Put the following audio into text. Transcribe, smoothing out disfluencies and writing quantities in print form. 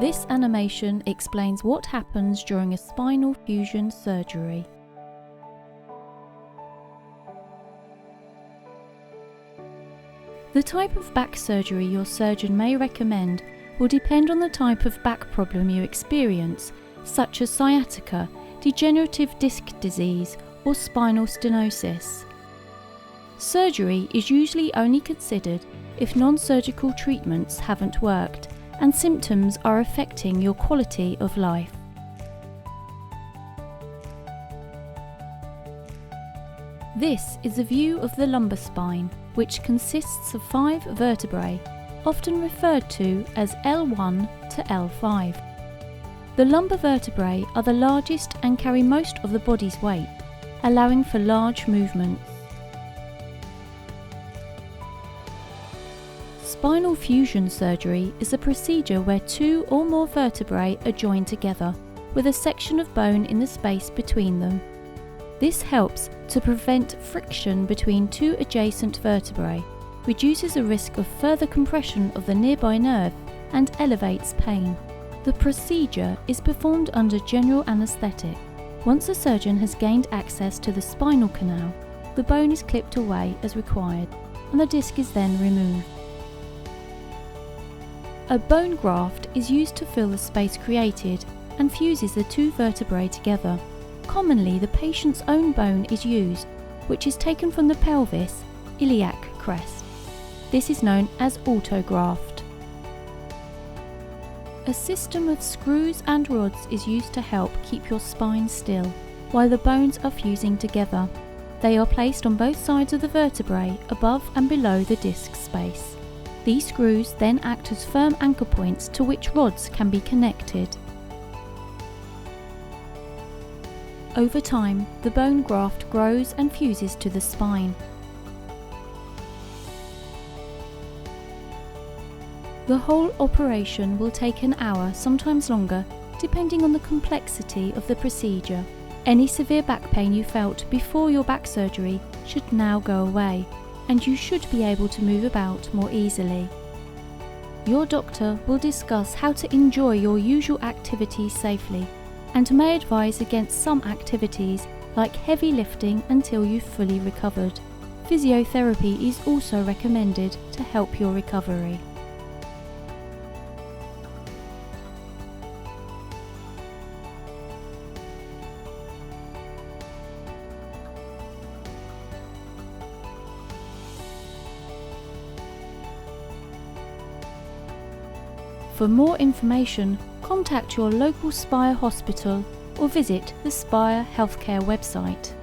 This animation explains what happens during a spinal fusion surgery. The type of back surgery your surgeon may recommend will depend on the type of back problem you experience, such as sciatica, degenerative disc disease, or spinal stenosis. Surgery is usually only considered if non-surgical treatments haven't worked and symptoms are affecting your quality of life. This is a view of the lumbar spine, which consists of 5 vertebrae, often referred to as L1 to L5. The lumbar vertebrae are the largest and carry most of the body's weight, allowing for large movements. Spinal fusion surgery is a procedure where 2 or more vertebrae are joined together, with a section of bone in the space between them. This helps to prevent friction between 2 adjacent vertebrae, reduces the risk of further compression of the nearby nerve, and elevates pain. The procedure is performed under general anaesthetic. Once a surgeon has gained access to the spinal canal, the bone is clipped away as required, and the disc is then removed. A bone graft is used to fill the space created and fuses the 2 vertebrae together. Commonly, the patient's own bone is used, which is taken from the pelvis, iliac crest. This is known as autograft. A system of screws and rods is used to help keep your spine still while the bones are fusing together. They are placed on both sides of the vertebrae, above and below the disc space. These screws then act as firm anchor points to which rods can be connected. Over time, the bone graft grows and fuses to the spine. The whole operation will take an hour, sometimes longer, depending on the complexity of the procedure. Any severe back pain you felt before your back surgery should now go away, and you should be able to move about more easily. Your doctor will discuss how to enjoy your usual activities safely, and may advise against some activities like heavy lifting until you've fully recovered. Physiotherapy is also recommended to help your recovery. For more information, contact your local Spire hospital or visit the Spire Healthcare website.